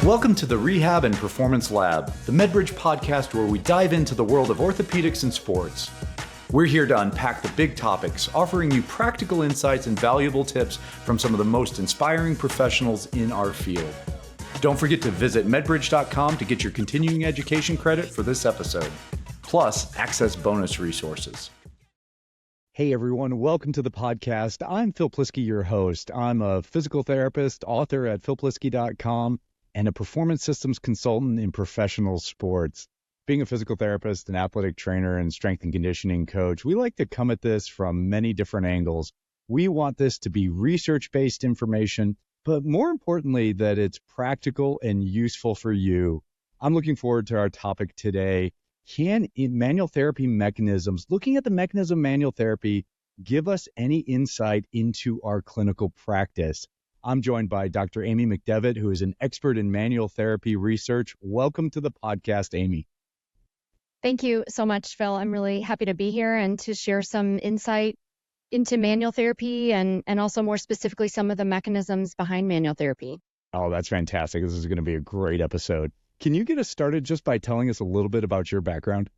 Welcome to the Rehab and Performance Lab, the MedBridge podcast where we dive into the world of orthopedics and sports. We're here to unpack the big topics, offering you practical insights and valuable tips from some of the most inspiring professionals in our field. Don't forget to visit medbridge.com to get your continuing education credit for this episode, plus access bonus resources. Hey everyone, welcome to the podcast. I'm Phil Plisky, your host. I'm a physical therapist, author at philplisky.com, and a performance systems consultant in professional sports. Being a physical therapist, an athletic trainer, and strength and conditioning coach, we like to come at this from many different angles. We want this to be research-based information, but more importantly, that it's practical and useful for you. I'm looking forward to our topic today. Can manual therapy mechanisms, looking at the mechanism of manual therapy, give us any insight into our clinical practice? I'm joined by Dr. Amy McDevitt, who is an expert in manual therapy research. Welcome to the podcast, Amy. Thank you so much, Phil. I'm really happy to be here and to share some insight into manual therapy and also more specifically some of the mechanisms behind manual therapy. Oh, that's fantastic. This is going to be a great episode. Can you get us started just by telling us a little bit about your background?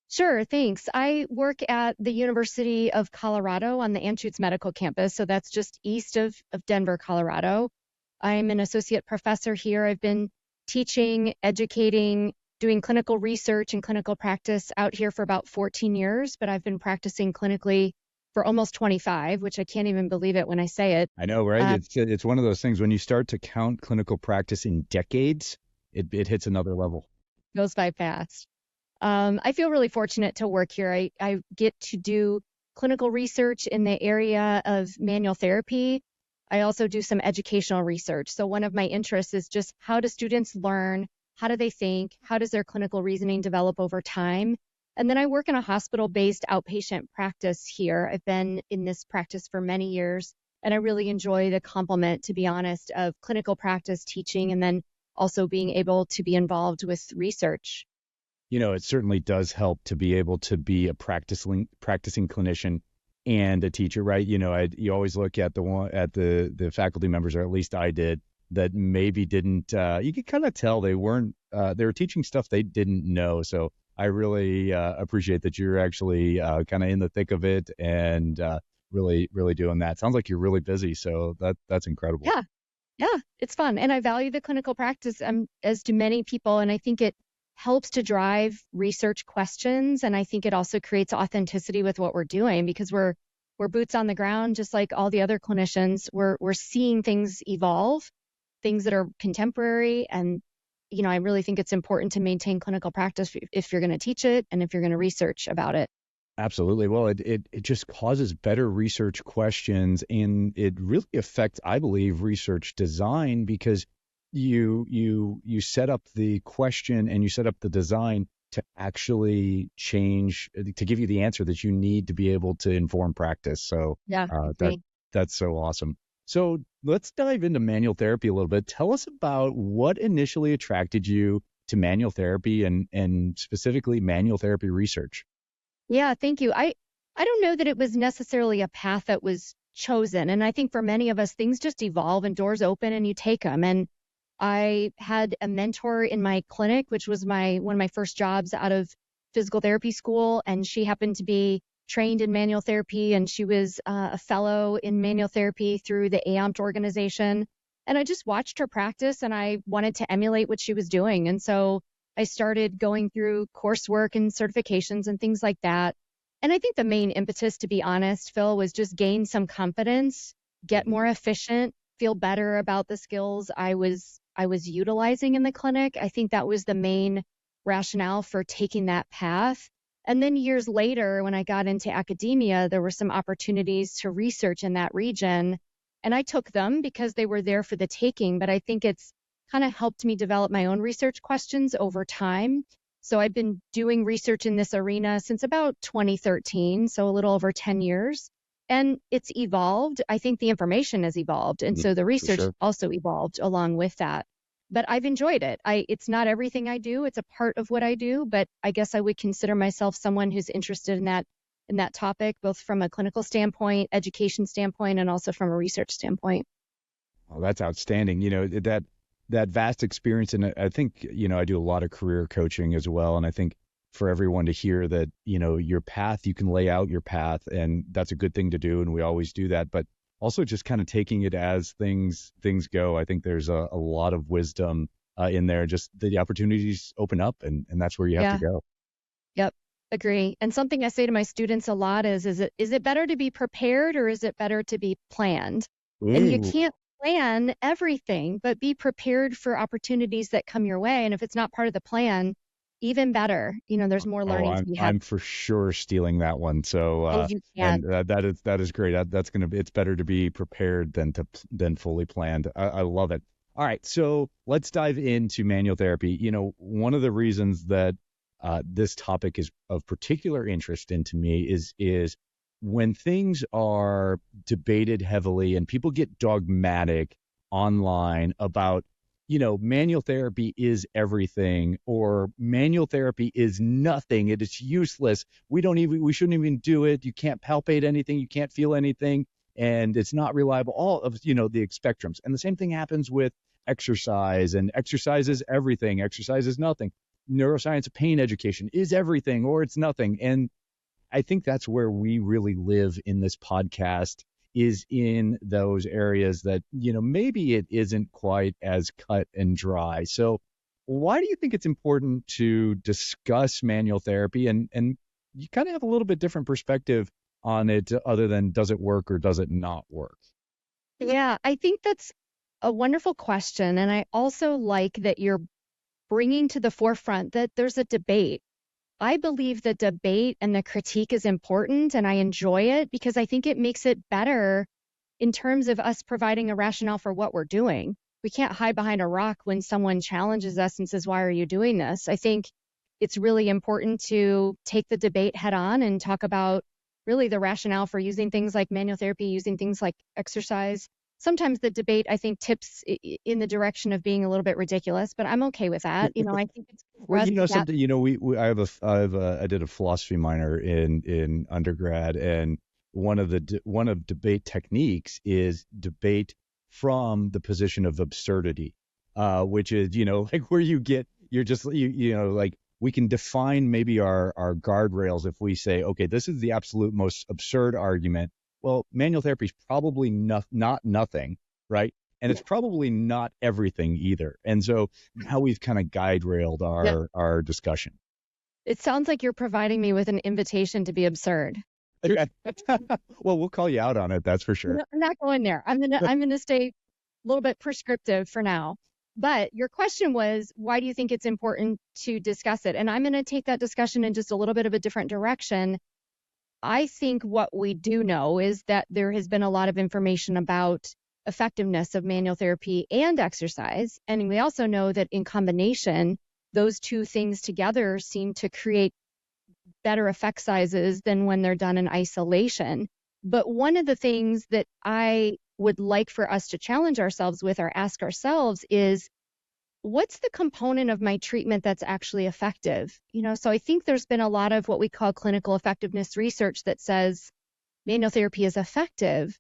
Sure, thanks. I work at the University of Colorado on the Anschutz Medical Campus, so that's just east of Denver, Colorado. I'm an associate professor here. I've been teaching, educating, doing clinical research and clinical practice out here for about 14 years, but I've been practicing clinically for almost 25, which I can't even believe it when I say it. I know, right? It's one of those things when you start to count clinical practice in decades, it hits another level. Goes by fast. I feel really fortunate to work here. I get to do clinical research in the area of manual therapy. I also do some educational research. So one of my interests is just how do students learn? How do they think? How does their clinical reasoning develop over time? And then I work in a hospital-based outpatient practice here. I've been in this practice for many years, and I really enjoy the complement, to be honest, of clinical practice teaching and then also being able to be involved with research. You know, it certainly does help to be able to be a practicing clinician and a teacher, right? You know, you always look at the faculty members, or at least I did, that maybe didn't. You could kind of tell they weren't. They were teaching stuff they didn't know. So I really appreciate that you're actually kind of in the thick of it and really doing that. Sounds like you're really busy. So that's incredible. Yeah, it's fun, and I value the clinical practice as do many people, and I think it helps to drive research questions. And I think it also creates authenticity with what we're doing because we're boots on the ground, just like all the other clinicians. We're seeing things evolve, things that are contemporary. And, you know, I really think it's important to maintain clinical practice if you're going to teach it and if you're going to research about it. Absolutely. Well, it just causes better research questions, and it really affects, I believe, research design because you set up the question and you set up the design to actually change, to give you the answer that you need to be able to inform practice. So yeah, that's so awesome. So let's dive into manual therapy a little bit. Tell us about what initially attracted you to manual therapy and specifically manual therapy research. Yeah, thank you. I don't know that it was necessarily a path that was chosen. And I think for many of us, things just evolve and doors open and you take them. And I had a mentor in my clinic, which was one of my first jobs out of physical therapy school. And she happened to be trained in manual therapy, and she was a fellow in manual therapy through the FAAOMPT organization. And I just watched her practice and I wanted to emulate what she was doing. And so I started going through coursework and certifications and things like that. And I think the main impetus, to be honest, Phil, was just gain some confidence, get more efficient, feel better about the skills I was utilizing in the clinic. I think that was the main rationale for taking that path. And then years later, when I got into academia, there were some opportunities to research in that region. And I took them because they were there for the taking. But I think it's kind of helped me develop my own research questions over time. So I've been doing research in this arena since about 2013, so a little over 10 years. And it's evolved. I think the information has evolved. And so the research also evolved along with that. But I've enjoyed it. It's not everything I do. It's a part of what I do. But I guess I would consider myself someone who's interested in that topic, both from a clinical standpoint, education standpoint, and also from a research standpoint. Oh, that's outstanding. You know, that that vast experience. And I think, I do a lot of career coaching as well. And I think for everyone to hear that, your path, you can lay out your path, and that's a good thing to do. And we always do that. But also just kind of taking it as things go. I think there's a lot of wisdom in there. Just the opportunities open up, and that's where you have to go. Yep. Agree. And something I say to my students a lot is it better to be prepared or is it better to be planned? Ooh. And you can't plan everything, but be prepared for opportunities that come your way. And if it's not part of the plan, even better. There's more learning to be had. I'm for sure stealing that one. So, You can. and that is great. It's better to be prepared than fully planned. I love it. All right, so let's dive into manual therapy. One of the reasons that this topic is of particular interest to me is when things are debated heavily and people get dogmatic online about, manual therapy is everything, or manual therapy is nothing. It is useless. We shouldn't even do it. You can't palpate anything. You can't feel anything. And it's not reliable. All of, the spectrums. And the same thing happens with exercise, and exercise is everything. Exercise is nothing. Neuroscience of pain education is everything, or it's nothing. And I think that's where we really live in this podcast, is in those areas that, maybe it isn't quite as cut and dry. So why do you think it's important to discuss manual therapy? And you kind of have a little bit different perspective on it, other than does it work or does it not work? Yeah, I think that's a wonderful question. And I also like that you're bringing to the forefront that there's a debate. I believe the debate and the critique is important, and I enjoy it because I think it makes it better in terms of us providing a rationale for what we're doing. We can't hide behind a rock when someone challenges us and says, why are you doing this? I think it's really important to take the debate head on and talk about really the rationale for using things like manual therapy, using things like exercise. Sometimes the debate, I think, tips in the direction of being a little bit ridiculous, but I'm okay with that. I think it's something. I did a philosophy minor in undergrad, and one of debate techniques is debate from the position of absurdity, which is like where we can define maybe our guardrails if we say, okay, this is the absolute most absurd argument. Well, manual therapy is probably not nothing, right? And it's probably not everything either. And so now we've kind of guide railed our discussion. It sounds like you're providing me with an invitation to be absurd. Well, we'll call you out on it. That's for sure. No, I'm not going there. I'm gonna stay a little bit prescriptive for now. But your question was, why do you think it's important to discuss it? And I'm going to take that discussion in just a little bit of a different direction. I think what we do know is that there has been a lot of information about effectiveness of manual therapy and exercise. And we also know that in combination, those two things together seem to create better effect sizes than when they're done in isolation. But one of the things that I would like for us to challenge ourselves with or ask ourselves is, what's the component of my treatment that's actually effective? So I think there's been a lot of what we call clinical effectiveness research that says manual therapy is effective,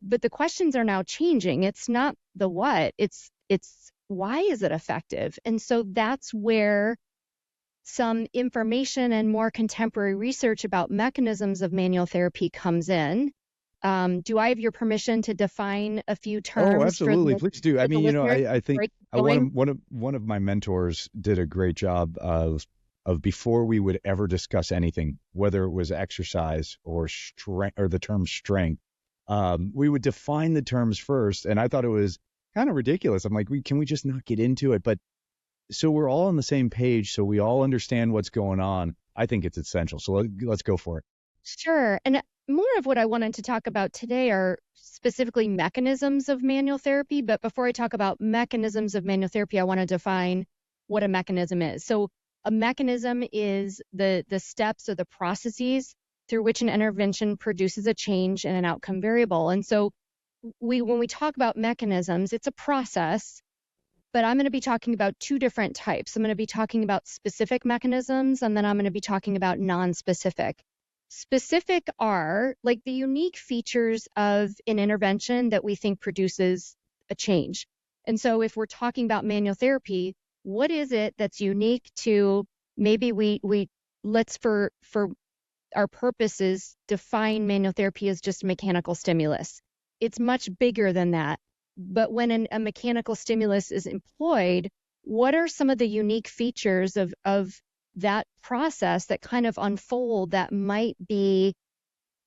but the questions are now changing. It's not the what, it's why is it effective? And so that's where some information and more contemporary research about mechanisms of manual therapy comes in. Do I have your permission to define a few terms? Oh, absolutely. Please do. I mean, I think one of my mentors did a great job of before we would ever discuss anything, whether it was exercise or strength or the term strength, we would define the terms first. And I thought it was kind of ridiculous. I'm like, can we just not get into it? But so we're all on the same page, so we all understand what's going on. I think it's essential. So let's go for it. Sure. And more of what I wanted to talk about today are specifically mechanisms of manual therapy. But before I talk about mechanisms of manual therapy, I want to define what a mechanism is. So a mechanism is the steps or the processes through which an intervention produces a change in an outcome variable. And so when we talk about mechanisms, it's a process, but I'm going to be talking about two different types. I'm going to be talking about specific mechanisms, and then I'm going to be talking about non-specific. Specific are like the unique features of an intervention that we think produces a change. And so if we're talking about manual therapy, what is it that's unique to maybe let's for our purposes define manual therapy as just mechanical stimulus. It's much bigger than that. But when a mechanical stimulus is employed, what are some of the unique features of that process that kind of unfold that might be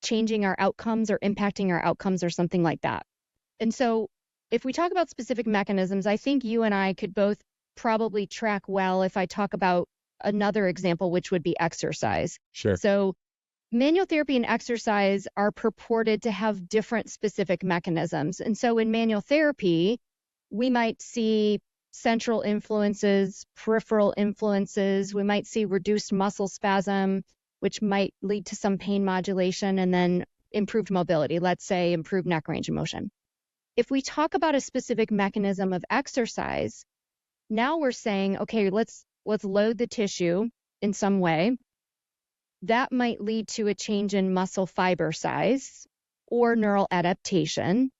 changing our outcomes or impacting our outcomes or something like that? And so if we talk about specific mechanisms, I think you and I could both probably track well if I talk about another example, which would be exercise. Sure. So manual therapy and exercise are purported to have different specific mechanisms. And so in manual therapy, we might see central influences, peripheral influences. We might see reduced muscle spasm, which might lead to some pain modulation, and then improved mobility, let's say improved neck range of motion. If we talk about a specific mechanism of exercise, now we're saying, okay, let's load the tissue in some way. That might lead to a change in muscle fiber size or neural adaptation.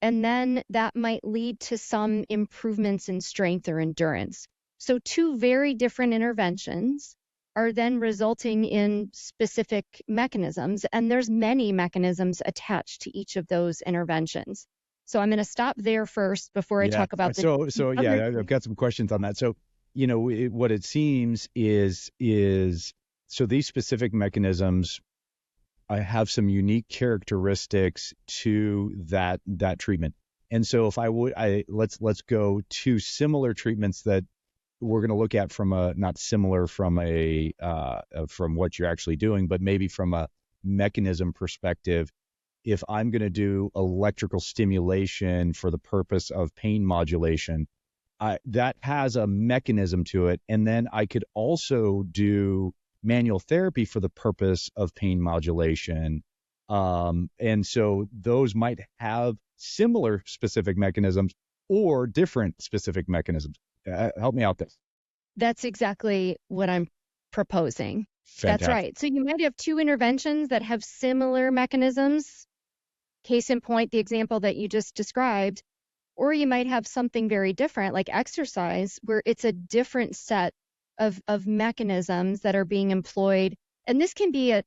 And then that might lead to some improvements in strength or endurance. So two very different interventions are then resulting in specific mechanisms. And there's many mechanisms attached to each of those interventions. So I'm going to stop there first before I talk about the So yeah, I've got some questions on that. So, what it seems is so these specific mechanisms have some unique characteristics to that treatment. And so if let's go to similar treatments that we're going to look at from not similar from from what you're actually doing, but maybe from a mechanism perspective. If I'm going to do electrical stimulation for the purpose of pain modulation, that has a mechanism to it. And then I could also do manual therapy for the purpose of pain modulation. And so those might have similar specific mechanisms or different specific mechanisms. Help me out there. That's exactly what I'm proposing. Fantastic. That's right. So you might have two interventions that have similar mechanisms. Case in point, the example that you just described. Or you might have something very different, like exercise, where it's a different set of mechanisms that are being employed. And this can be at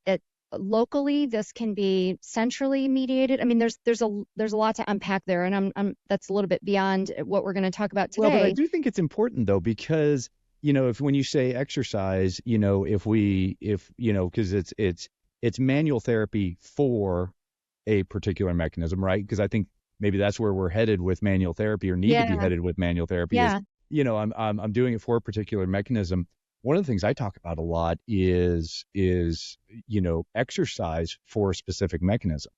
locally, this can be centrally mediated. I mean, there's a lot to unpack there, and I'm that's a little bit beyond what we're going to talk about today. Well, but I do think it's important though, because when you say exercise, because it's manual therapy for a particular mechanism, right? Because I think maybe that's where we're headed with manual therapy, or need to be headed with manual therapy. Yeah. I'm doing it for a particular mechanism. One of the things I talk about a lot is exercise for a specific mechanism.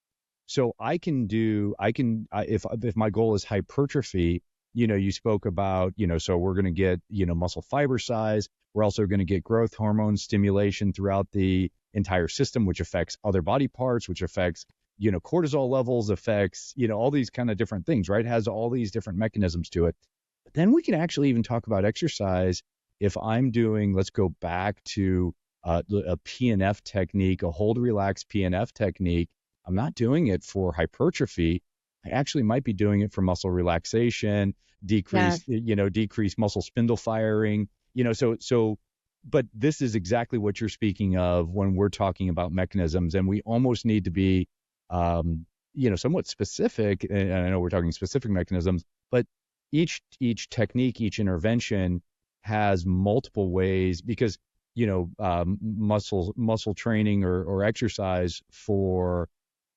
So if my goal is hypertrophy, you spoke about, so we're going to get, muscle fiber size. We're also going to get growth hormone stimulation throughout the entire system, which affects other body parts, which affects, cortisol levels, affects, all these kind of different things, right? It has all these different mechanisms to it. But then we can actually even talk about exercise. If I'm doing, let's go back to a PNF technique, a hold, relax PNF technique. I'm not doing it for hypertrophy. I actually might be doing it for muscle relaxation, decrease muscle spindle firing, but this is exactly what you're speaking of when we're talking about mechanisms, and we almost need to be, somewhat specific. And I know we're talking specific mechanisms, but each technique, each intervention has multiple ways, because, muscle training or exercise for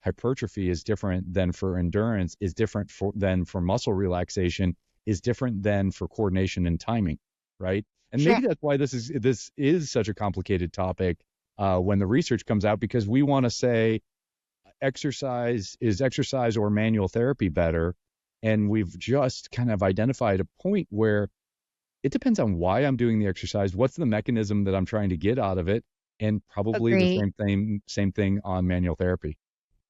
hypertrophy is different than for endurance, is different than for muscle relaxation, is different than for coordination and timing, right? And Sure. Maybe that's why this is such a complicated topic when the research comes out, because we want to say exercise or manual therapy better, and we've just kind of identified a point where it depends on why I'm doing the exercise, what's the mechanism that I'm trying to get out of it, and probably Agreed. the same thing on manual therapy.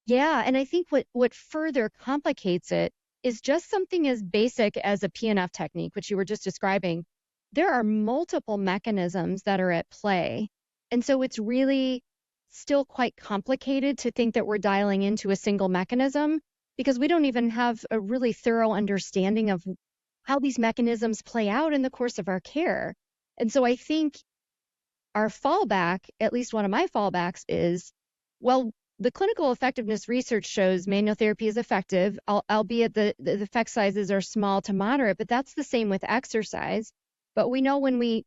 Yeah, and I think what further complicates it is just something as basic as a PNF technique, which you were just describing. There are multiple mechanisms that are at play. And so it's really still quite complicated to think that we're dialing into a single mechanism, because we don't even have a really thorough understanding of how these mechanisms play out in the course of our care. And so I think our fallback, at least one of my fallbacks, is, well, the clinical effectiveness research shows manual therapy is effective, albeit the effect sizes are small to moderate, but that's the same with exercise. But we know when we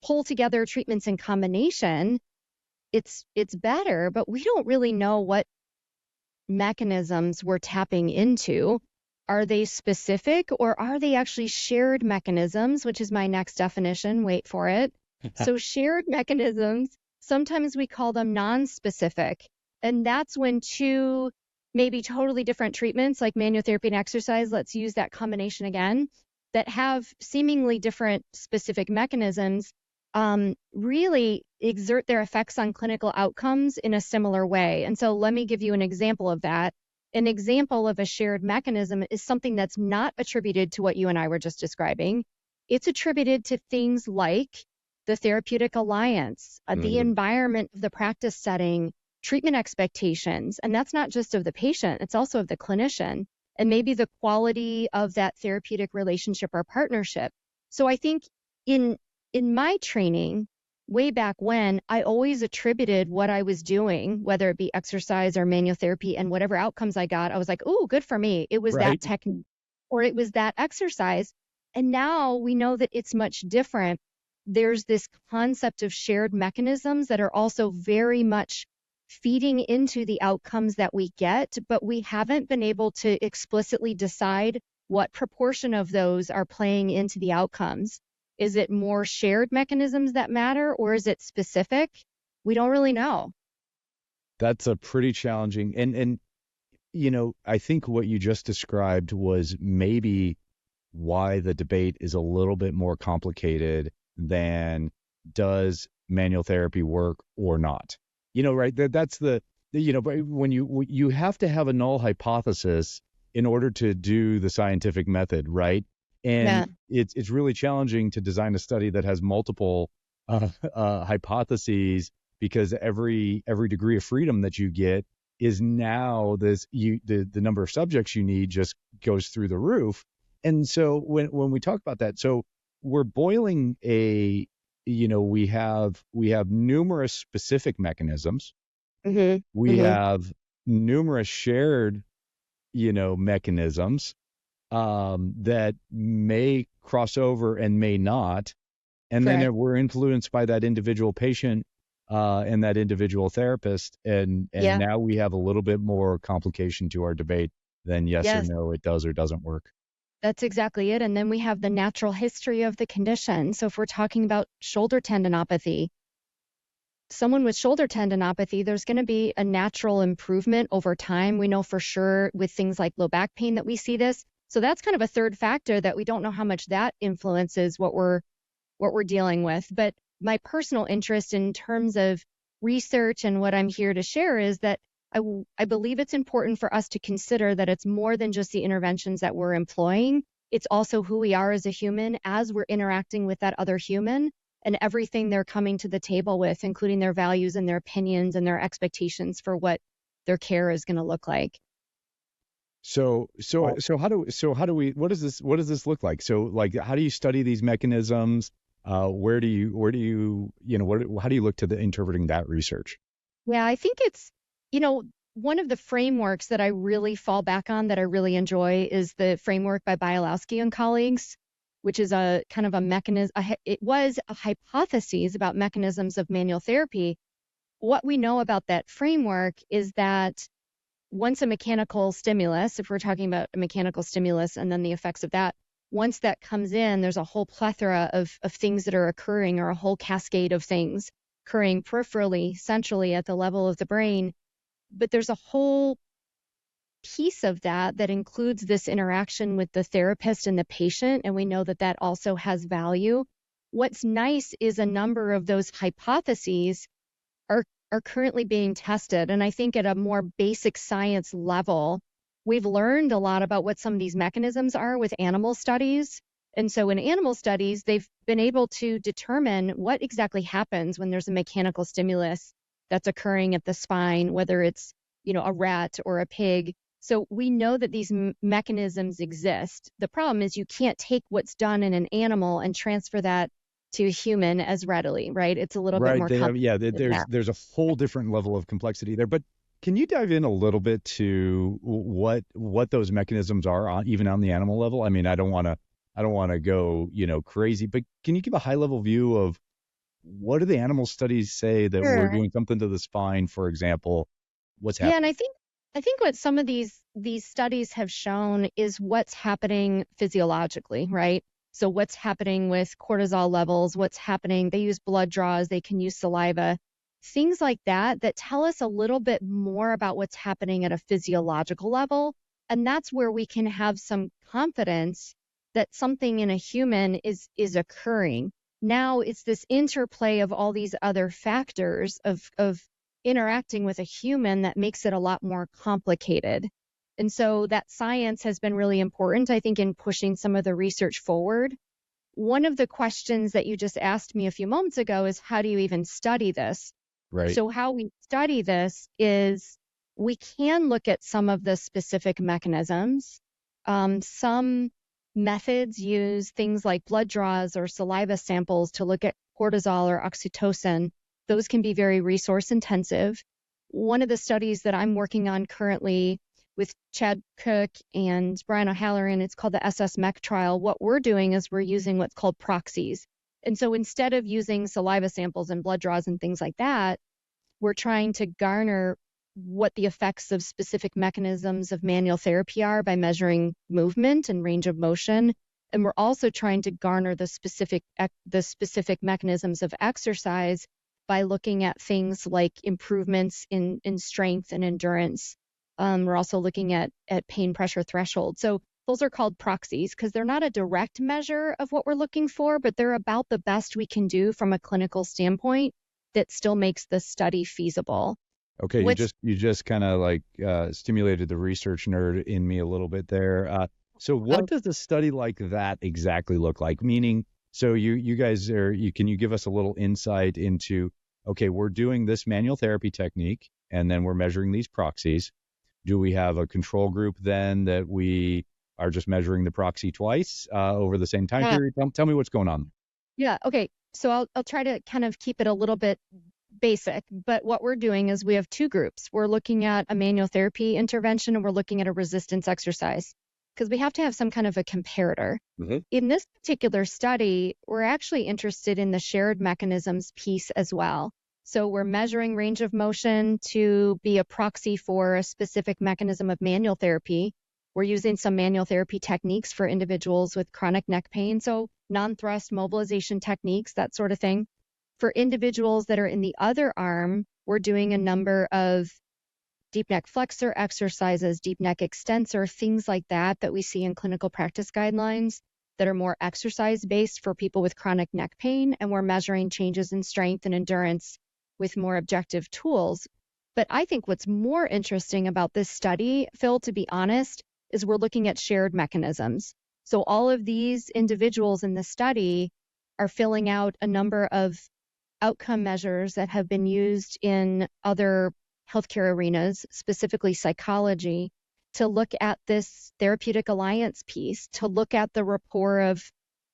pull together treatments in combination, it's better, but we don't really know what mechanisms we're tapping into. Are they specific, or are they actually shared mechanisms, which is my next definition, wait for it. So shared mechanisms, sometimes we call them non-specific. And that's when two maybe totally different treatments like manual therapy and exercise, let's use that combination again, that have seemingly different specific mechanisms, really exert their effects on clinical outcomes in a similar way. And so let me give you an example of that. An example of a shared mechanism is something that's not attributed to what you and I were just describing. It's attributed to things like the therapeutic alliance, the environment of the practice setting, treatment expectations. And that's not just of the patient, it's also of the clinician, and maybe the quality of that therapeutic relationship or partnership. So I think in my training, way back when, I always attributed what I was doing, whether it be exercise or manual therapy, and whatever outcomes I got, I was like, oh, good for me. It was that technique, or it was that exercise. And now we know that it's much different. There's this concept of shared mechanisms that are also very much feeding into the outcomes that we get, but we haven't been able to explicitly decide what proportion of those are playing into the outcomes. Is it more shared mechanisms that matter, or is it specific? We don't really know. That's a pretty challenging, and I think what you just described was maybe why the debate is a little bit more complicated than does manual therapy work or not. Right? That's but when you have to have a null hypothesis in order to do the scientific method, right? And it's really challenging to design a study that has multiple hypotheses, because every degree of freedom that you get is now the number of subjects you need just goes through the roof. And so when we talk about that, so we're boiling we have numerous specific mechanisms. We have numerous shared, mechanisms that may cross over and may not. And then we're influenced by that individual patient and that individual therapist. And now we have a little bit more complication to our debate than yes or no, it does or doesn't work. That's exactly it. And then we have the natural history of the condition. So if we're talking about shoulder tendinopathy, someone with shoulder tendinopathy, there's going to be a natural improvement over time. We know for sure with things like low back pain that we see this. So that's kind of a third factor that we don't know how much that influences what we're dealing with. But my personal interest in terms of research and what I'm here to share is that I believe it's important for us to consider that it's more than just the interventions that we're employing. It's also who we are as a human as we're interacting with that other human, and everything they're coming to the table with, including their values and their opinions and their expectations for what their care is going to look like. So how do we, what does this look like? So like, how do you study these mechanisms? How do you look to interpreting that research? Yeah, I think it's, one of the frameworks that I really fall back on that I really enjoy is the framework by Bialowski and colleagues, which is a kind of a mechanism. It was a hypothesis about mechanisms of manual therapy. What we know about that framework is that once a mechanical stimulus, if we're talking about a mechanical stimulus and then the effects of that, once that comes in, there's a whole plethora of things that are occurring, or a whole cascade of things occurring peripherally, centrally at the level of the brain. But there's a whole piece of that includes this interaction with the therapist and the patient, and we know that that also has value. What's nice is a number of those hypotheses are currently being tested, and I think at a more basic science level, we've learned a lot about what some of these mechanisms are with animal studies. And so in animal studies, they've been able to determine what exactly happens when there's a mechanical stimulus that's occurring at the spine, whether it's, a rat or a pig. So we know that these mechanisms exist. The problem is you can't take what's done in an animal and transfer that to a human as readily, right? It's a little bit Right. more They have, yeah, complicated than that. there's a whole different level of complexity there. But can you dive in a little bit to what those mechanisms are even on the animal level? I mean, I don't want to go, crazy, but can you give a high level view of what do the animal studies say that we're Sure. doing something to the spine, for example? What's Yeah, and happening? I think what some of these studies have shown is what's happening physiologically, right? So what's happening with cortisol levels, what's happening, they use blood draws, they can use saliva, things like that that tell us a little bit more about what's happening at a physiological level. And that's where we can have some confidence that something in a human is occurring. Now it's this interplay of all these other factors of interacting with a human that makes it a lot more complicated. And so that science has been really important, I think, in pushing some of the research forward. One of the questions that you just asked me a few moments ago is how do you even study this? Right. So how we study this is we can look at some of the specific mechanisms. Some methods use things like blood draws or saliva samples to look at cortisol or oxytocin. Those can be very resource intensive. One of the studies that I'm working on currently with Chad Cook and Brian O'Halloran, it's called the SSMEC trial. What we're doing is we're using what's called proxies. And so instead of using saliva samples and blood draws and things like that, we're trying to garner what the effects of specific mechanisms of manual therapy are by measuring movement and range of motion. And we're also trying to garner the specific mechanisms of exercise by looking at things like improvements in strength and endurance. We're also looking at pain pressure threshold. So those are called proxies because they're not a direct measure of what we're looking for, but they're about the best we can do from a clinical standpoint that still makes the study feasible. Okay, What's you just kind of like stimulated the research nerd in me a little bit there. So what oh, does a study like that exactly look like? Meaning, so you guys can you give us a little insight into, okay, we're doing this manual therapy technique and then we're measuring these proxies. Do we have a control group then that we are just measuring the proxy twice over the same time yeah, period? Tell me what's going on. yeah, okay. So I'll try to kind of keep it a little bit basic, but what we're doing is we have two groups. We're looking at a manual therapy intervention and we're looking at a resistance exercise because we have to have some kind of a comparator. Hmm. In this particular study, we're actually interested in the shared mechanisms piece as well. So we're measuring range of motion to be a proxy for a specific mechanism of manual therapy. We're using some manual therapy techniques for individuals with chronic neck pain, so non-thrust mobilization techniques, that sort of thing. For individuals that are in the other arm, we're doing a number of deep neck flexor exercises, deep neck extensor, things like that we see in clinical practice guidelines that are more exercise based for people with chronic neck pain. And we're measuring changes in strength and endurance with more objective tools. But I think what's more interesting about this study, Phil, to be honest, is we're looking at shared mechanisms. So all of these individuals in the study are filling out a number of outcome measures that have been used in other healthcare arenas, specifically psychology, to look at this therapeutic alliance piece, to look at the rapport of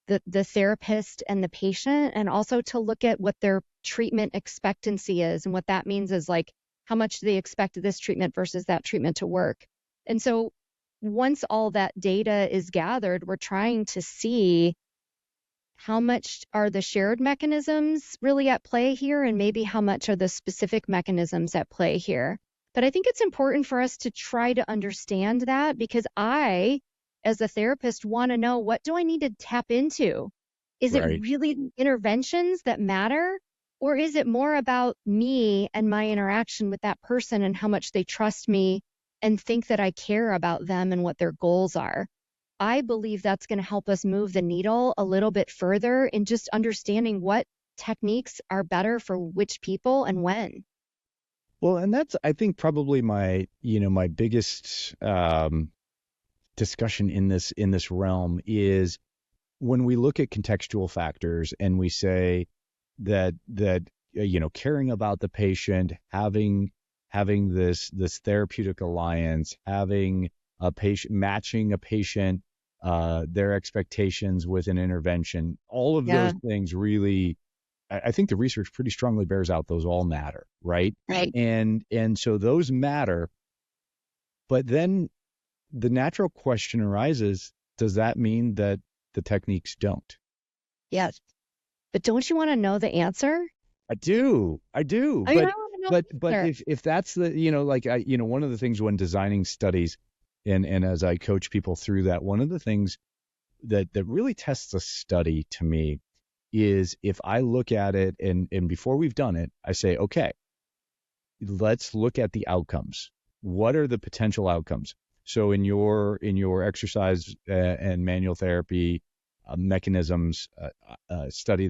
the therapist and the patient, and also to look at what their treatment expectancy is. And what that means is like, how much do they expect this treatment versus that treatment to work? And so once all that data is gathered, we're trying to see how much are the shared mechanisms really at play here, and maybe how much are the specific mechanisms at play here. But I think it's important for us to try to understand that because I, as a therapist, want to know, what do I need to tap into? Is it Right. really interventions that matter? Or is it more about me and my interaction with that person and how much they trust me and think that I care about them and what their goals are? I believe that's going to help us move the needle a little bit further in just understanding what techniques are better for which people and when. Well, and that's, I think, probably my biggest discussion in this realm is when we look at contextual factors and we say that caring about the patient, having having this therapeutic alliance, having a patient, matching a patient, their expectations with an intervention, all of Yeah. those things really, I think the research pretty strongly bears out those all matter, right? Right. And so those matter, but then the natural question arises, does that mean that the techniques don't? Yes. But don't you want to know the answer? I do. I mean, I want to know But the answer. if that's the, like one of the things when designing studies and as I coach people through that, one of the things that really tests a study to me is if I look at it and before we've done it, I say, okay, let's look at the outcomes. What are the potential outcomes? So in your exercise and manual therapy mechanisms study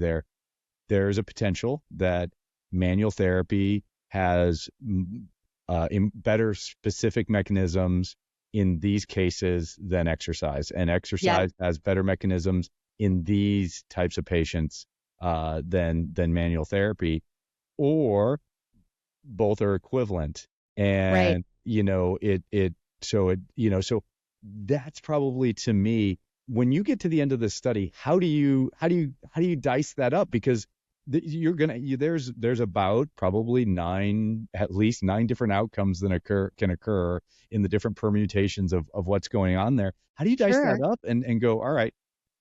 there's a potential that manual therapy has better specific mechanisms in these cases than exercise, and exercise has better mechanisms in these types of patients than manual therapy, or both are equivalent. Right. And so that's probably, to me, when you get to the end of the study, how do you dice that up? Because there's about probably at least nine different outcomes that can occur in the different permutations of what's going on there. How do you dice Sure. that up and go, all right,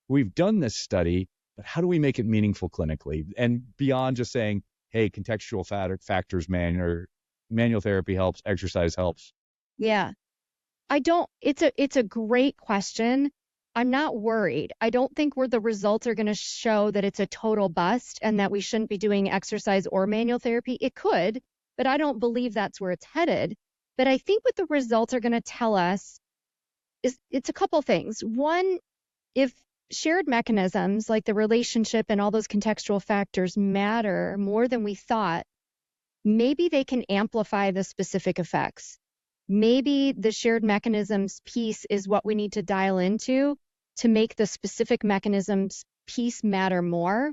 we've done this study, but how do we make it meaningful clinically? And beyond just saying, hey, contextual factors, manual therapy helps, exercise helps. Yeah. It's a great question. I'm not worried. I don't think the results are going to show that it's a total bust and that we shouldn't be doing exercise or manual therapy. It could, but I don't believe that's where it's headed. But I think what the results are going to tell us is it's a couple things. One, if shared mechanisms like the relationship and all those contextual factors matter more than we thought, maybe they can amplify the specific effects. Maybe the shared mechanisms piece is what we need to dial into to make the specific mechanisms piece matter more.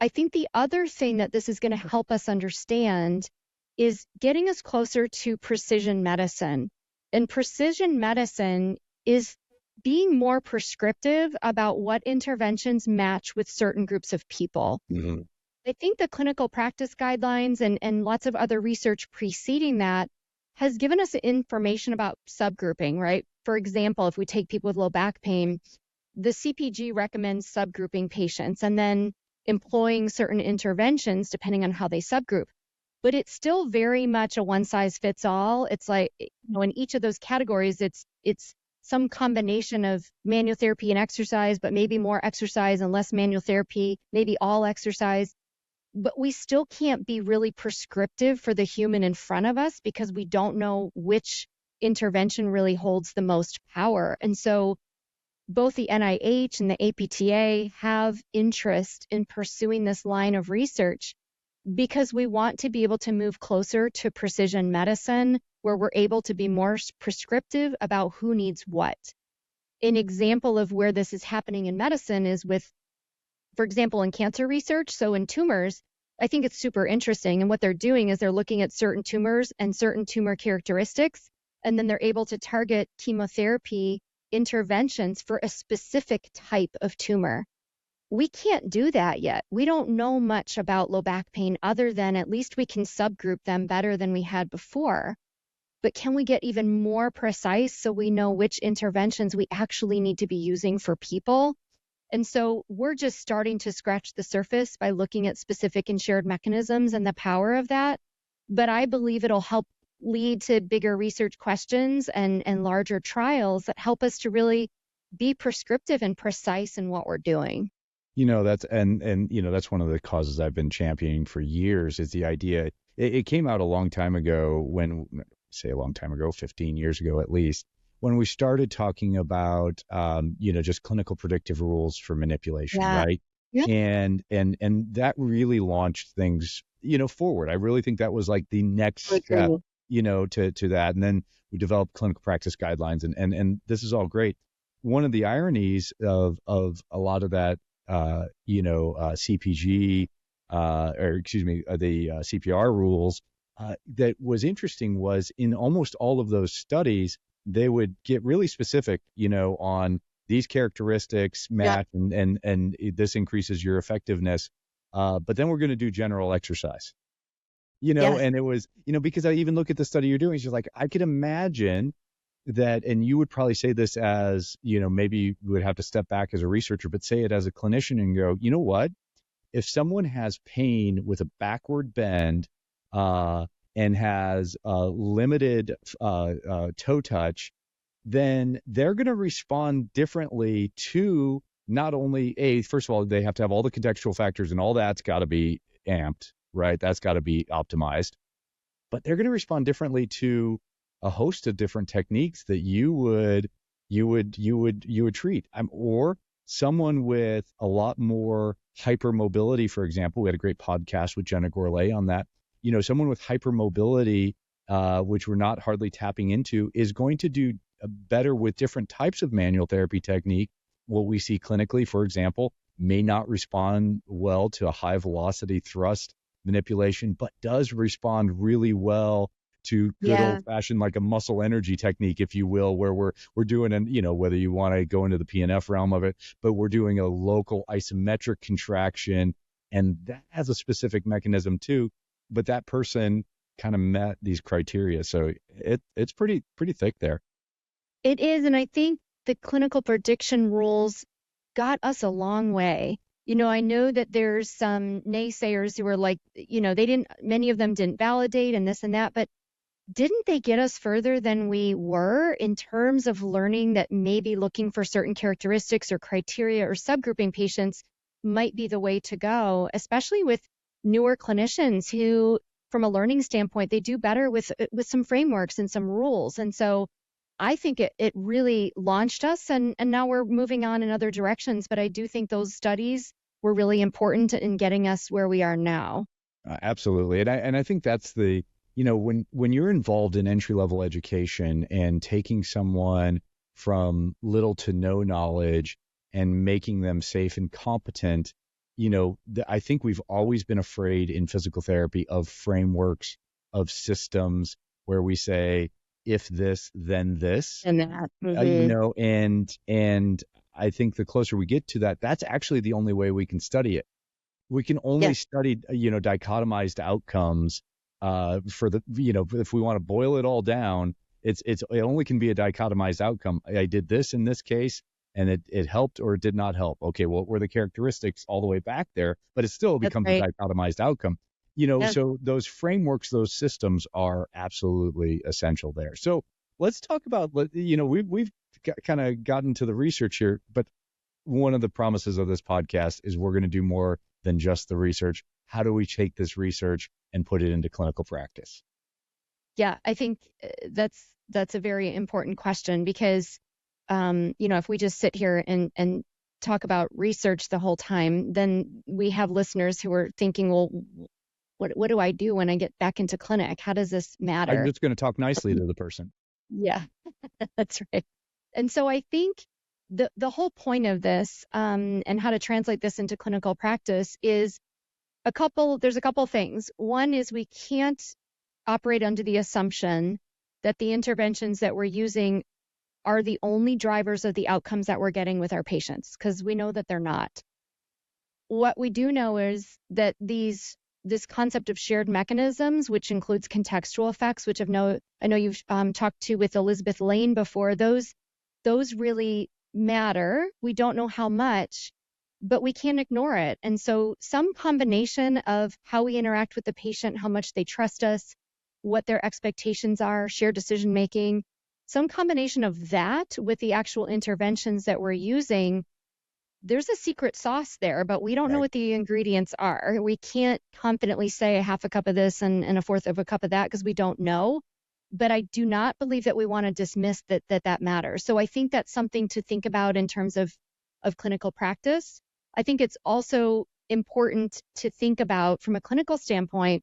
I think the other thing that this is going to help us understand is getting us closer to precision medicine. And precision medicine is being more prescriptive about what interventions match with certain groups of people. Mm-hmm. I think the clinical practice guidelines and lots of other research preceding that has given us information about subgrouping, right? For example, if we take people with low back pain, the CPG recommends subgrouping patients and then employing certain interventions depending on how they subgroup. But it's still very much a one size fits all. It's like, in each of those categories, it's some combination of manual therapy and exercise, but maybe more exercise and less manual therapy, maybe all exercise. But we still can't be really prescriptive for the human in front of us because we don't know which intervention really holds the most power. And so both the NIH and the APTA have interest in pursuing this line of research because we want to be able to move closer to precision medicine where we're able to be more prescriptive about who needs what. An example of where this is happening in medicine is with, for example, in cancer research. So in tumors, I think it's super interesting. And what they're doing is they're looking at certain tumors and certain tumor characteristics, and then they're able to target chemotherapy interventions for a specific type of tumor. We can't do that yet. We don't know much about low back pain other than at least we can subgroup them better than we had before. But can we get even more precise so we know which interventions we actually need to be using for people? And so we're just starting to scratch the surface by looking at specific and shared mechanisms and the power of that. But I believe it'll help lead to bigger research questions and larger trials that help us to really be prescriptive and precise in what we're doing. That's that's one of the causes I've been championing for years is the idea. It came out a long time ago when, say a long time ago, 15 years ago at least, when we started talking about, just clinical predictive rules for manipulation, right? Yeah. And that really launched things, forward. I really think that was like the next step, to that. And then we developed clinical practice guidelines, and this is all great. One of the ironies of a lot of that, CPG, the CPR rules that was interesting was in almost all of those studies, they would get really specific, on these characteristics match and this increases your effectiveness. But then we're going to do general exercise, Yes. and it was, because I even look at the study you're doing, it's just like, I could imagine that, and you would probably say this as, maybe you would have to step back as a researcher, but say it as a clinician and go, you know what? If someone has pain with a backward bend and has limited toe touch, then they're going to respond differently to not only first of all, they have to have all the contextual factors and all that's got to be amped, right? That's got to be optimized, but they're going to respond differently to a host of different techniques that you would treat. Or someone with a lot more hypermobility, for example. We had a great podcast with Jenna Gourlay on that. Someone with hypermobility, which we're not hardly tapping into, is going to do better with different types of manual therapy technique. What we see clinically, for example, may not respond well to a high velocity thrust manipulation, but does respond really well to good old fashioned, like a muscle energy technique, if you will, where we're doing, whether you want to go into the PNF realm of it, but we're doing a local isometric contraction, and that has a specific mechanism too. But that person kind of met these criteria, so it's pretty thick there. It is, and I think the clinical prediction rules got us a long way. I know that there's some naysayers who are like, many of them didn't validate and this and that, but didn't they get us further than we were in terms of learning that maybe looking for certain characteristics or criteria or subgrouping patients might be the way to go, especially with newer clinicians who, from a learning standpoint, they do better with some frameworks and some rules. And so I think it really launched us, and now we're moving on in other directions. But I do think those studies were really important in getting us where we are now. Absolutely. And I think that's the, when you're involved in entry-level education and taking someone from little to no knowledge and making them safe and competent, I think we've always been afraid in physical therapy of frameworks, of systems where we say, if this, then this, And that, mm-hmm. And I think the closer we get to that, that's actually the only way we can study it. We can only study, dichotomized outcomes for the, if we want to boil it all down, it only can be a dichotomized outcome. I did this in this case, and it helped or it did not help. Okay, what were the characteristics all the way back there? But it still becomes a dichotomized outcome. So those frameworks, those systems are absolutely essential there. So let's talk about, we've kind of gotten to the research here, but one of the promises of this podcast is we're going to do more than just the research. How do we take this research and put it into clinical practice? Yeah, I think that's a very important question because, if we just sit here and talk about research the whole time, then we have listeners who are thinking, well, what do I do when I get back into clinic? How does this matter? I'm just going to talk nicely to the person. Yeah, that's right. And so I think the whole point of this and how to translate this into clinical practice is there's a couple things. One is we can't operate under the assumption that the interventions that we're using are the only drivers of the outcomes that we're getting with our patients, because we know that they're not. What we do know is that this concept of shared mechanisms, which includes contextual effects, which I know you've talked to with Elizabeth Lane before, those really matter. We don't know how much, but we can't ignore it. And so some combination of how we interact with the patient, how much they trust us, what their expectations are, shared decision making, some combination of that with the actual interventions that we're using, there's a secret sauce there, but we don't know what the ingredients are. We can't confidently say a half a cup of this and a fourth of a cup of that because we don't know. But I do not believe that we want to dismiss that matters. So I think that's something to think about in terms of clinical practice. I think it's also important to think about from a clinical standpoint,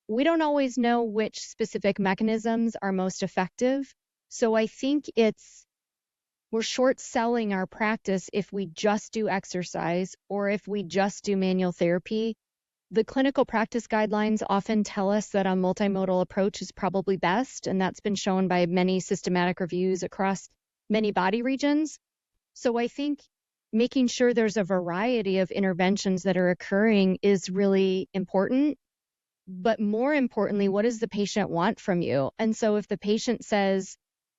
we don't always know which specific mechanisms are most effective. So I think we're short selling our practice if we just do exercise or if we just do manual therapy the clinical practice guidelines often tell us that a multimodal approach is probably best, and that's been shown by many systematic reviews across many body regions. So I think making sure there's a variety of interventions that are occurring is really important. But more importantly, what does the patient want from you? And so if the patient says,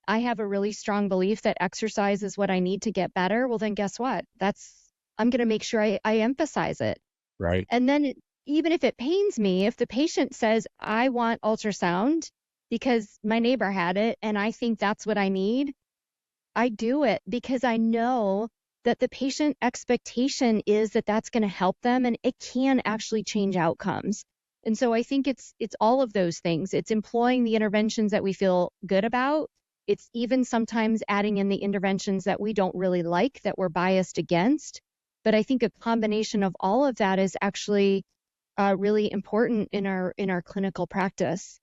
I have a really strong belief that exercise is what I need to get better, well, then guess what? I'm going to make sure I emphasize it. Right. And then even if it pains me, if the patient says, I want ultrasound because my neighbor had it and I think that's what I need, I do it because I know that the patient expectation is that that's going to help them and it can actually change outcomes. And so I think it's all of those things. It's employing the interventions that we feel good about. It's even sometimes adding in the interventions that we don't really like, that we're biased against. But I think a combination of all of that is actually really important in our clinical practice.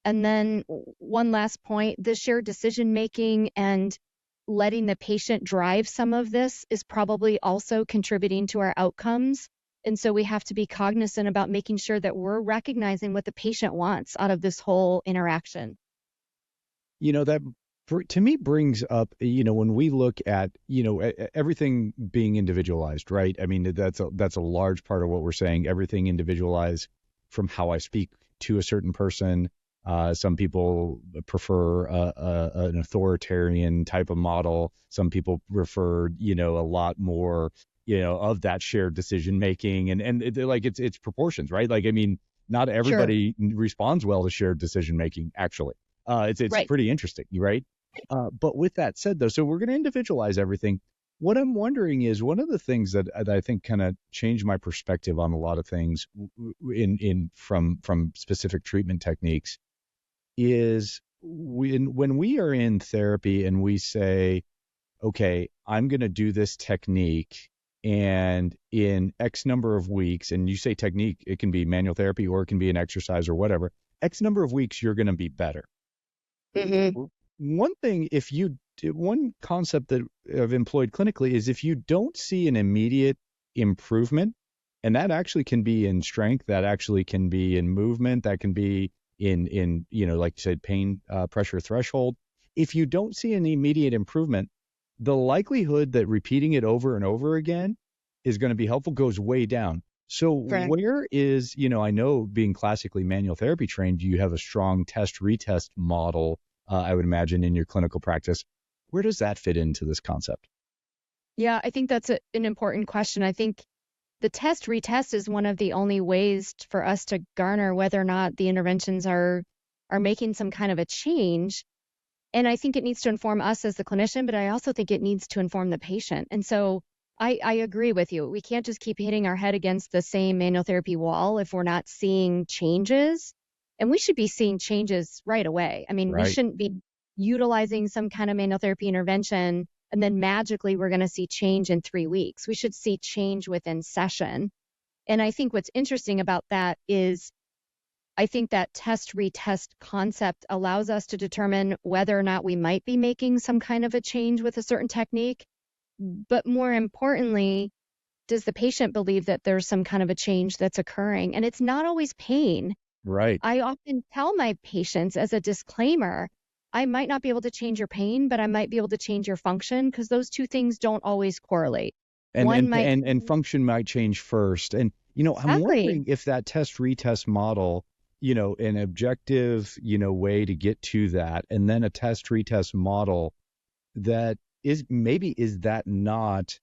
And then one last point, the shared decision making and letting the patient drive some of this is probably also contributing to our outcomes. And so we have to be cognizant about making sure that we're recognizing what the patient wants out of this whole interaction. That to me brings up, when we look at, everything being individualized, right? I mean, that's a large part of what we're saying, everything individualized from how I speak to a certain person. Some people prefer an authoritarian type of model. Some people prefer, a lot more, of that shared decision making, and it's proportions, right? Like, I mean, not everybody responds well to shared decision making. Actually, it's Right. pretty interesting, right? But with that said, though, so we're going to individualize everything. What I'm wondering is, one of the things that I think kind of changed my perspective on a lot of things from specific treatment techniques is when we are in therapy and we say, okay, I'm going to do this technique, and in X number of weeks, and you say technique, it can be manual therapy or it can be an exercise or whatever, X number of weeks, you're going to be better. Mm-hmm. One concept that I've employed clinically is, if you don't see an immediate improvement, and that actually can be in strength, that actually can be in movement, that can be in like you said, pain pressure threshold. If you don't see an immediate improvement, the likelihood that repeating it over and over again is going to be helpful goes way down. So where is, I know being classically manual therapy trained, you have a strong test-retest model, I would imagine, in your clinical practice. Where does that fit into this concept? Yeah, I think that's an important question. I think the test-retest is one of the only ways for us to garner whether or not the interventions are making some kind of a change. And I think it needs to inform us as the clinician, but I also think it needs to inform the patient. And so I agree with you. We can't just keep hitting our head against the same manual therapy wall if we're not seeing changes. And we should be seeing changes right away. I mean, we shouldn't be utilizing some kind of manual therapy intervention and then magically we're going to see change in 3 weeks. We should see change within session. And I think what's interesting about that is, I think that test-retest concept allows us to determine whether or not we might be making some kind of a change with a certain technique. But more importantly, does the patient believe that there's some kind of a change that's occurring? And it's not always pain. Right. I often tell my patients as a disclaimer, I might not be able to change your pain, but I might be able to change your function, because those two things don't always correlate. And function might change first. And, Exactly. I'm wondering if that test-retest model, an objective, way to get to that, and then a test-retest model that is that not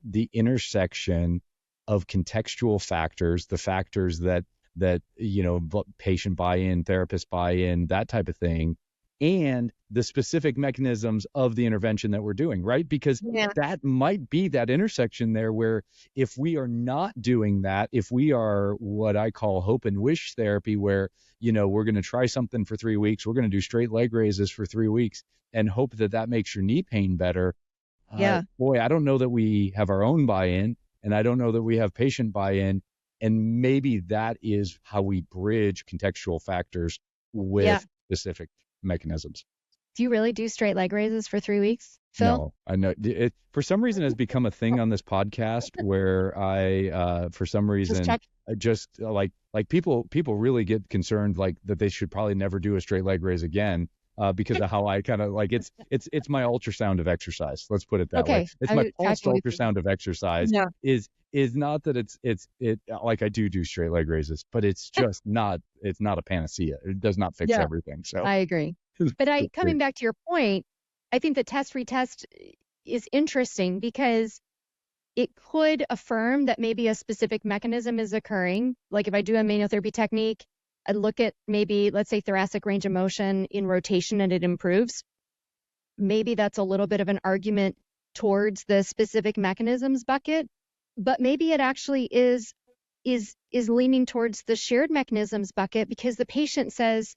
the intersection of contextual factors, the factors that patient buy-in, therapist buy-in, that type of thing, and the specific mechanisms of the intervention that we're doing, right? Because that might be that intersection there where, if we are not doing that, if we are what I call hope and wish therapy, where, we're going to try something for 3 weeks, we're going to do straight leg raises for 3 weeks and hope that makes your knee pain better. Boy, I don't know that we have our own buy-in, and I don't know that we have patient buy-in. And maybe that is how we bridge contextual factors with specific mechanisms. Do you really do straight leg raises for 3 weeks? Phil? No, I know it for some reason has become a thing on this podcast where for some Just reason, check. I just like people really get concerned like that they should probably never do a straight leg raise again because of how I kind of like it's my ultrasound of exercise. Let's put it that way. Okay. It's my I'm pulsed tracking with you. ultrasound of exercise Yeah. is not that it like I do straight leg raises, but it's just not it's not a panacea. It does not fix Yeah, everything. So I agree. But coming back to your point, I think the test retest is interesting because it could affirm that maybe a specific mechanism is occurring. Like if I do a manual therapy technique, I look at maybe, let's say, thoracic range of motion in rotation and it improves. Maybe that's a little bit of an argument towards the specific mechanisms bucket, but maybe it actually is leaning towards the shared mechanisms bucket because the patient says,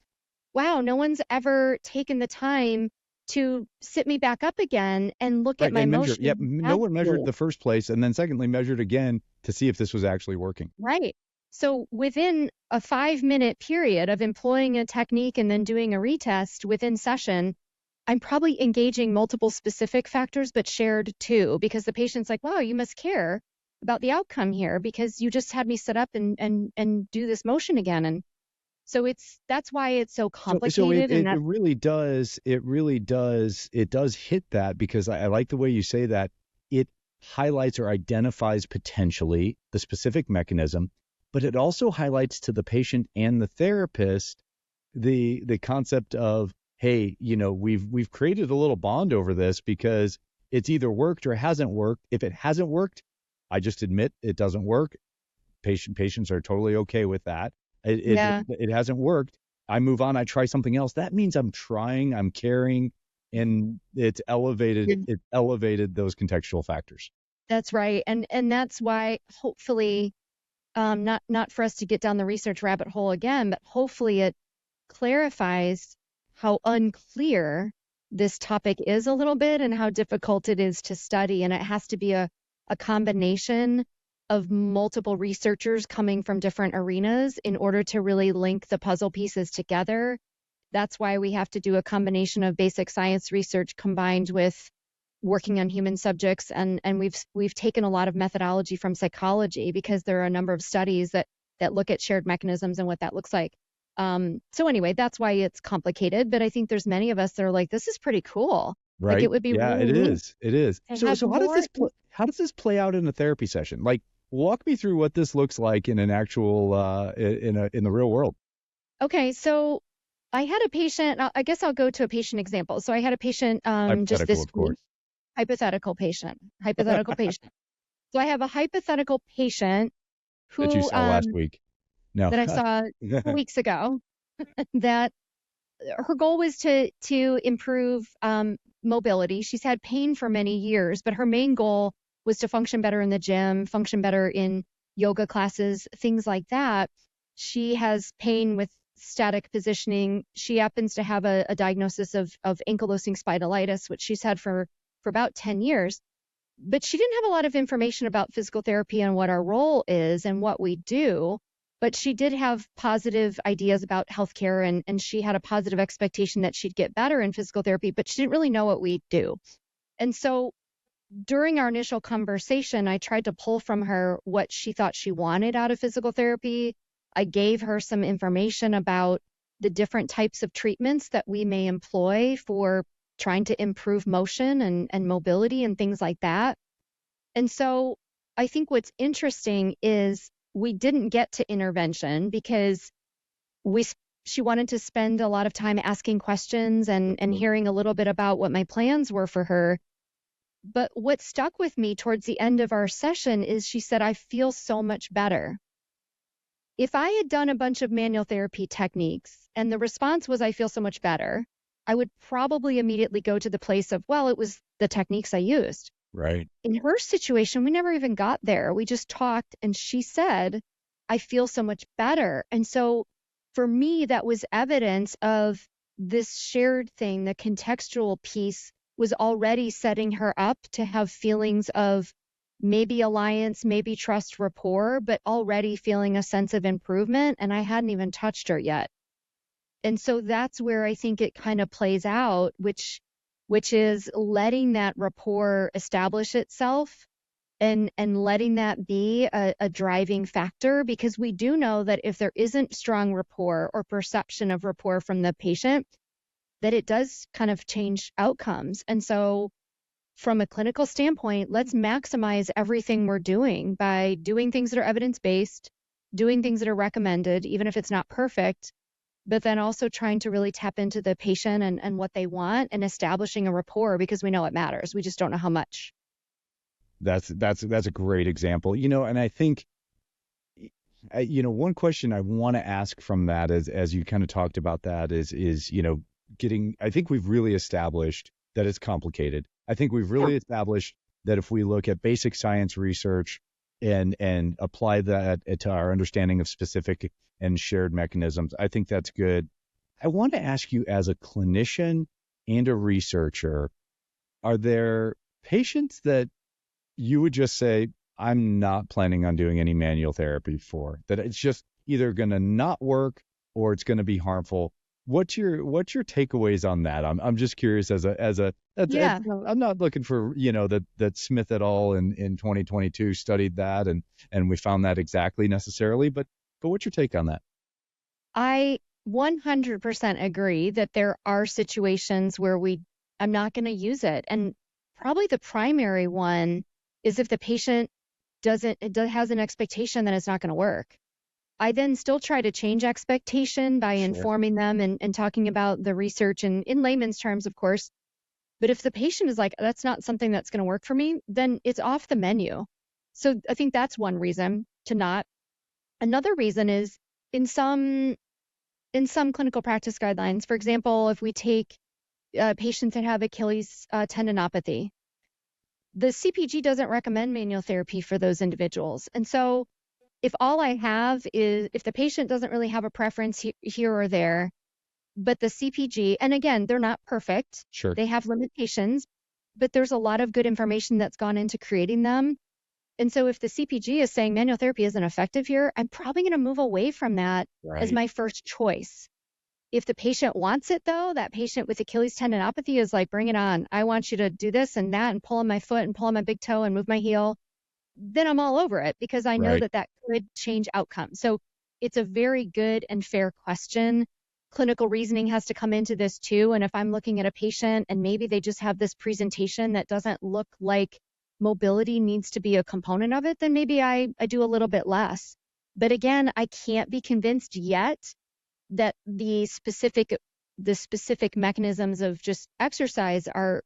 wow, no one's ever taken the time to sit me back up again and look at right, my and measure. motion. Yep, no one measured the first place, and then secondly measured again to see if this was actually working. Right. So within a 5-minute period of employing a technique and then doing a retest within session, I'm probably engaging multiple specific factors, but shared too, because the patient's like, wow, you must care about the outcome here because you just had me sit up and do this motion again. And so that's why it's so complicated. So and it that, really does hit that because I like the way you say that. It highlights or identifies potentially the specific mechanism, but it also highlights to the patient and the therapist the concept of, hey, we've created a little bond over this because it's either worked or hasn't worked. If it hasn't worked, I just admit it doesn't work. Patients are totally okay with that. It hasn't worked. I move on. I try something else. That means I'm trying, I'm caring, and it's elevated those contextual factors. that's right. And that's why hopefully, not for us to get down the research rabbit hole again, but hopefully it clarifies how unclear this topic is a little bit and how difficult it is to study. And it has to be a combination of multiple researchers coming from different arenas in order to really link the puzzle pieces together. That's why we have to do a combination of basic science research combined with working on human subjects. And we've taken a lot of methodology from psychology because there are a number of studies that look at shared mechanisms and what that looks like. So anyway, that's why it's complicated. But I think there's many of us that are like, this is pretty cool. Right. Like it would be really neat. It is. So how does this play out in a therapy session? Like, walk me through what this looks like in an actual in the real world. Okay, so I had a patient. I guess I'll go to a patient example. So I had a patient just this of course. week. Hypothetical patient. So I have a hypothetical patient who That you saw last week. No. that I saw 2 weeks ago. That her goal was to improve mobility. She's had pain for many years, but her main goal was to function better in the gym, function better in yoga classes, things like that. She has pain with static positioning. She happens to have a diagnosis of ankylosing spondylitis, which she's had for about 10 years. But she didn't have a lot of information about physical therapy and what our role is and what we do. But she did have positive ideas about healthcare, and she had a positive expectation that she'd get better in physical therapy, but she didn't really know what we do. And so during our initial conversation, I tried to pull from her what she thought she wanted out of physical therapy. I gave her some information about the different types of treatments that we may employ for trying to improve motion and mobility and things like that. And so I think what's interesting is we didn't get to intervention because she wanted to spend a lot of time asking questions and hearing a little bit about what my plans were for her. But what stuck with me towards the end of our session is she said, I feel so much better. If I had done a bunch of manual therapy techniques and the response was, I feel so much better, I would probably immediately go to the place of, well, it was the techniques I used. Right. In her situation, we never even got there. We just talked and she said, I feel so much better. And so for me, that was evidence of this shared thing, the contextual piece was already setting her up to have feelings of maybe alliance, maybe trust, rapport, but already feeling a sense of improvement. And I hadn't even touched her yet. And so that's where I think it kind of plays out, which which is letting that rapport establish itself and letting that be a driving factor, because we do know that if there isn't strong rapport or perception of rapport from the patient, that it does kind of change outcomes. And so from a clinical standpoint, let's maximize everything we're doing by doing things that are evidence-based, doing things that are recommended, even if it's not perfect, but then also trying to really tap into the patient and what they want and establishing a rapport, because we know it matters. We just don't know how much. That's a great example. And I think, one question I want to ask from that is, as you kind of talked about that, is I think we've really established that it's complicated. I think we've really established that if we look at basic science research and apply that to our understanding of specific and shared mechanisms, I think that's good. I want to ask you, as a clinician and a researcher, are there patients that you would just say, I'm not planning on doing any manual therapy for, that it's just either going to not work or it's going to be harmful? What's your takeaways on that? I'm just curious I'm not looking for, that Smith et al. in 2022 studied that and we found that exactly necessarily, but what's your take on that? I 100% agree that there are situations where I'm not going to use it. And probably the primary one is if the patient has an expectation that it's not going to work. I then still try to change expectation by informing them and talking about the research and in layman's terms, of course. But if the patient is like, that's not something that's going to work for me, then it's off the menu. So I think that's one reason to not. Another reason is in some clinical practice guidelines, for example, if we take patients that have Achilles tendinopathy, the CPG doesn't recommend manual therapy for those individuals. And so if all I have is, if the patient doesn't really have a preference here or there, but the CPG, and again, they're not perfect. Sure. They have limitations, but there's a lot of good information that's gone into creating them. And so if the CPG is saying manual therapy isn't effective here, I'm probably going to move away from that as my first choice. If the patient wants it, though, that patient with Achilles tendinopathy is like, bring it on. I want you to do this and that and pull on my foot and pull on my big toe and move my heel. Then I'm all over it, because I know that could change outcomes. So it's a very good and fair question. Clinical reasoning has to come into this too. And if I'm looking at a patient and maybe they just have this presentation that doesn't look like mobility needs to be a component of it, then maybe I do a little bit less. But again, I can't be convinced yet that the specific mechanisms of just exercise are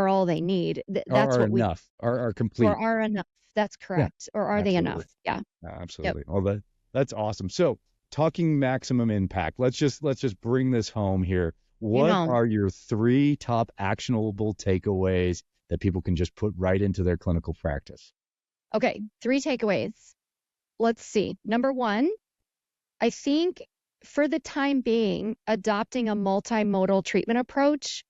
all they need. That's what enough. Are complete. Or are enough. That's correct. Yeah, or are they enough? Yeah. Absolutely. Yep. Well, that's awesome. So talking maximum impact, let's just bring this home here. What are your 3 top actionable takeaways that people can just put right into their clinical practice? Okay, 3 takeaways. Let's see. Number 1, I think for the time being, adopting a multimodal treatment approach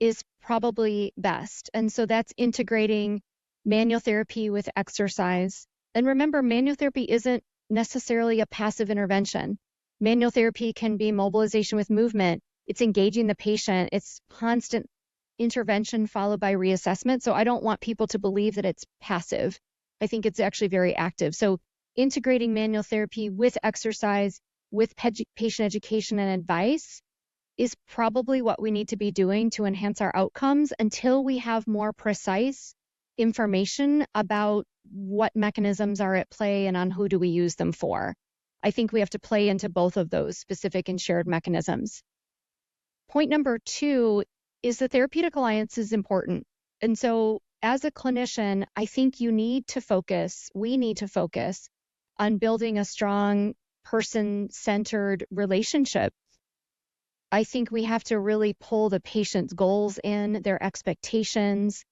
is probably best. And so that's integrating manual therapy with exercise. And remember, manual therapy isn't necessarily a passive intervention. Manual therapy can be mobilization with movement. It's engaging the patient. It's constant intervention followed by reassessment. So I don't want people to believe that it's passive. I think it's actually very active. So integrating manual therapy with exercise, with patient education and advice is probably what we need to be doing to enhance our outcomes until we have more precise information about what mechanisms are at play and on who do we use them for. I think we have to play into both of those specific and shared mechanisms. Point number 2 is the therapeutic alliance is important. And so as a clinician, I think we need to focus on building a strong person-centered relationship. I think we have to really pull the patient's goals in, their expectations,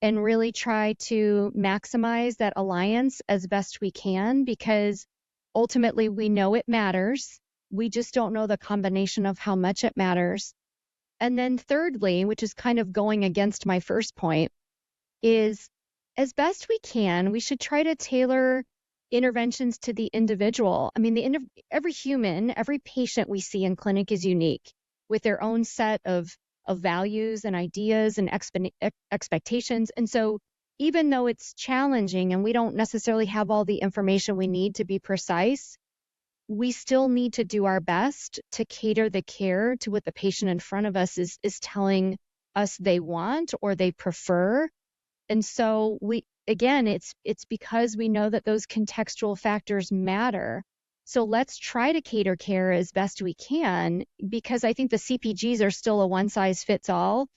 and really try to maximize that alliance as best we can, because ultimately we know it matters. We just don't know the combination of how much it matters. And then thirdly, which is kind of going against my first point, is as best we can, we should try to tailor interventions to the individual. I mean, every human, every patient we see in clinic is unique with their own set of of values and ideas and expectations. And so even though it's challenging and we don't necessarily have all the information we need to be precise, we still need to do our best to cater the care to what the patient in front of us is telling us they want or they prefer. And so it's because we know that those contextual factors matter. So let's try to cater care as best we can, because I think the CPGs are still a one size fits all.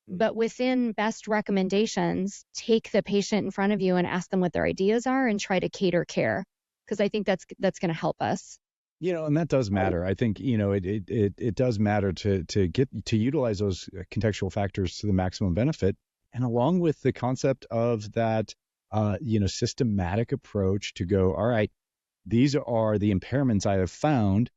But within best recommendations, take the patient in front of you and ask them what their ideas are and try to cater care, because I think that's going to help us. And that does matter. I think, it does matter to utilize those contextual factors to the maximum benefit. And along with the concept of that, systematic approach to go, all right, these are the impairments I have found.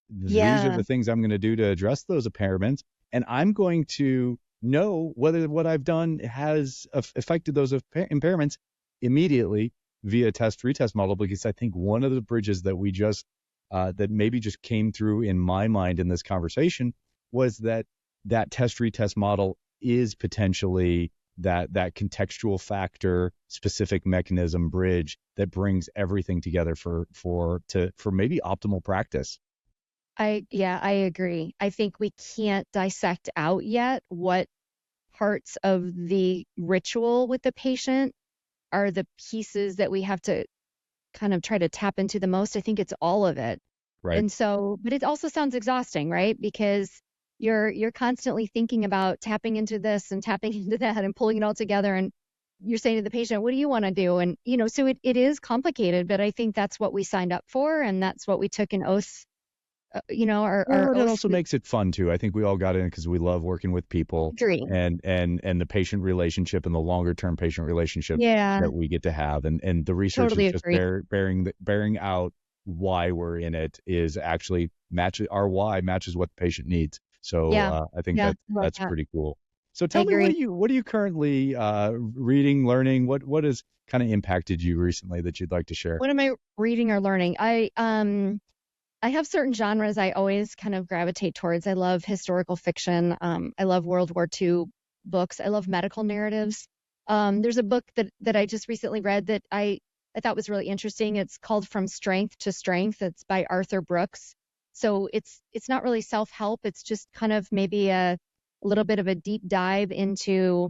These are the things I'm going to do to address those impairments. And I'm going to know whether what I've done has affected those impairments immediately via test-retest model, because I think one of the bridges that we just that maybe just came through in my mind in this conversation was that test-retest model is potentially that contextual factor specific mechanism bridge that brings everything together for maybe optimal practice. I agree. I think we can't dissect out yet what parts of the ritual with the patient are the pieces that we have to kind of try to tap into the most. I think it's all of it. Right. And so, but it also sounds exhausting, right? Because you're constantly thinking about tapping into this and tapping into that and pulling it all together. And you're saying to the patient, what do you want to do? And, so it is complicated, but I think that's what we signed up for. And that's what we took an oath. It also makes it fun too. I think we all got in because we love working with people. Agree. and the patient relationship and the longer term patient relationship that we get to have, and the research Totally is just bearing out why we're in it is actually our why matches what the patient needs. So I think that's pretty cool. So tell me, what are you currently reading, learning? What has kind of impacted you recently that you'd like to share? What am I reading or learning? I have certain genres I always kind of gravitate towards. I love historical fiction. I love World War II books. I love medical narratives. There's a book that I just recently read that I thought was really interesting. It's called From Strength to Strength. It's by Arthur Brooks. So it's not really self-help. It's just kind of maybe a little bit of a deep dive into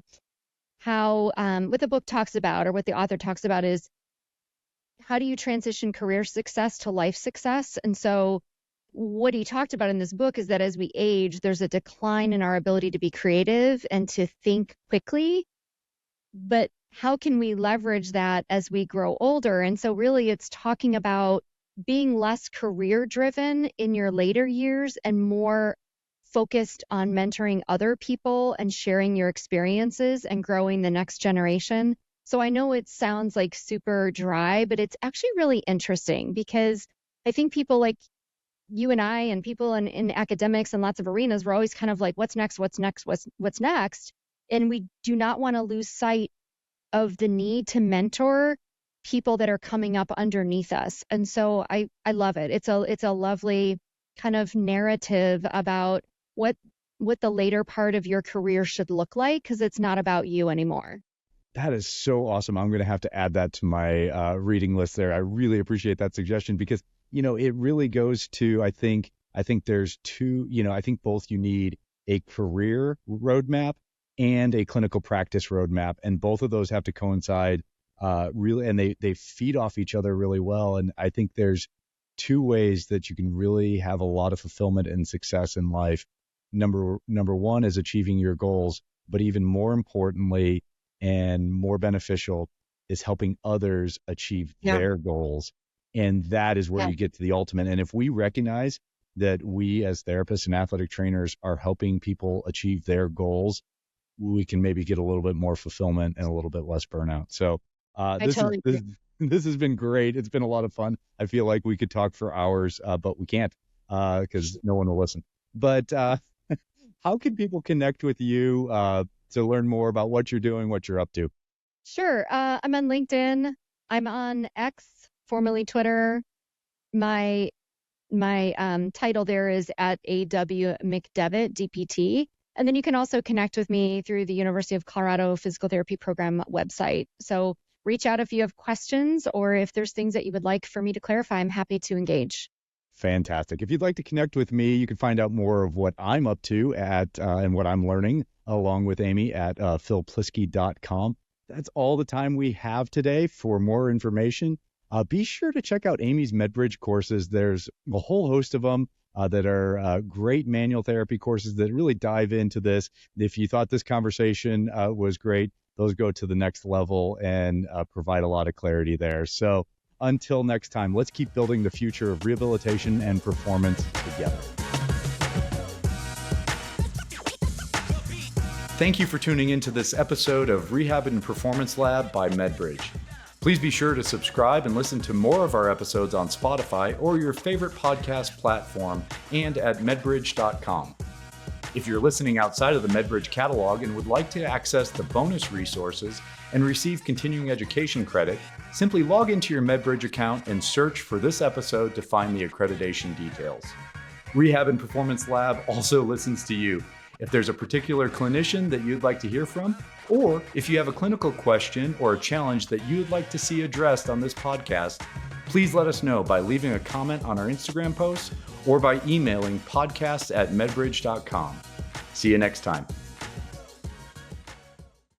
how what the book talks about, or what the author talks about, is how do you transition career success to life success? And so what he talked about in this book is that as we age, there's a decline in our ability to be creative and to think quickly. But how can we leverage that as we grow older? And so really it's talking about being less career driven in your later years and more focused on mentoring other people and sharing your experiences and growing the next generation. So I know it sounds like super dry, but it's actually really interesting, because I think people like you and I and people in academics and lots of arenas, we're always kind of like, what's next? What's next? What's next? And we do not want to lose sight of the need to mentor people that are coming up underneath us. And so I love it. It's a lovely kind of narrative about what the later part of your career should look like, because it's not about you anymore. That is so awesome. I'm going to have to add that to my reading list there. I really appreciate that suggestion, because, it really goes to, I think there's two, I think both you need a career roadmap and a clinical practice roadmap. And both of those have to coincide really, and they feed off each other really well. And I think there's two ways that you can really have a lot of fulfillment and success in life. Number one is achieving your goals, but even more importantly, and more beneficial, is helping others achieve their goals. And that is where you get to the ultimate. And if we recognize that we as therapists and athletic trainers are helping people achieve their goals, we can maybe get a little bit more fulfillment and a little bit less burnout. So this has been great. It's been a lot of fun. I feel like we could talk for hours, but we can't because no one will listen. But how can people connect with you to learn more about what you're doing, what you're up to? Sure. I'm on LinkedIn. I'm on X, formerly Twitter. My title there is at AW McDevitt, DPT. And then you can also connect with me through the University of Colorado Physical Therapy Program website. So reach out if you have questions or if there's things that you would like for me to clarify. I'm happy to engage. Fantastic. If you'd like to connect with me, you can find out more of what I'm up to at and what I'm learning along with Amy at philplisky.com. That's all the time we have today. For more information, be sure to check out Amy's MedBridge courses. There's a whole host of them that are great manual therapy courses that really dive into this. If you thought this conversation was great, those go to the next level and provide a lot of clarity there. So until next time, let's keep building the future of rehabilitation and performance together. Thank you for tuning into this episode of Rehab and Performance Lab by MedBridge. Please be sure to subscribe and listen to more of our episodes on Spotify or your favorite podcast platform and at MedBridge.com. If you're listening outside of the MedBridge catalog and would like to access the bonus resources and receive continuing education credit, simply log into your MedBridge account and search for this episode to find the accreditation details. Rehab and Performance Lab also listens to you. If there's a particular clinician that you'd like to hear from, or if you have a clinical question or a challenge that you'd like to see addressed on this podcast, please let us know by leaving a comment on our Instagram post or by emailing podcast@medbridge.com. See you next time.